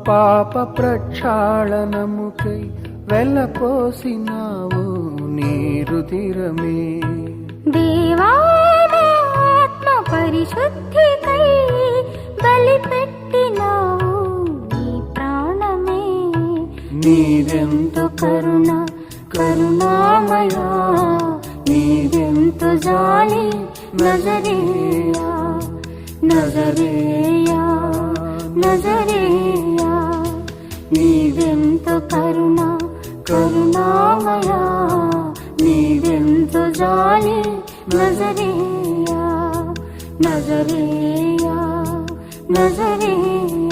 పాప ప్రక్షాళనముకై వెలపోసినావు నీ రుధిరమే. దేవా నా ఆత్మ పరిశుద్ధికై బలిపెట్టినావు నీ ప్రాణమే. నీదెంతో కరుణ కరుణామయా, నీదెంతో జాలి నజరేయా నజరేయా నజరేయా. నీదెంతో కరుణ కరుణామయా, నీదెంతో జాలి నజరేయా నజరేయా నజరేయా.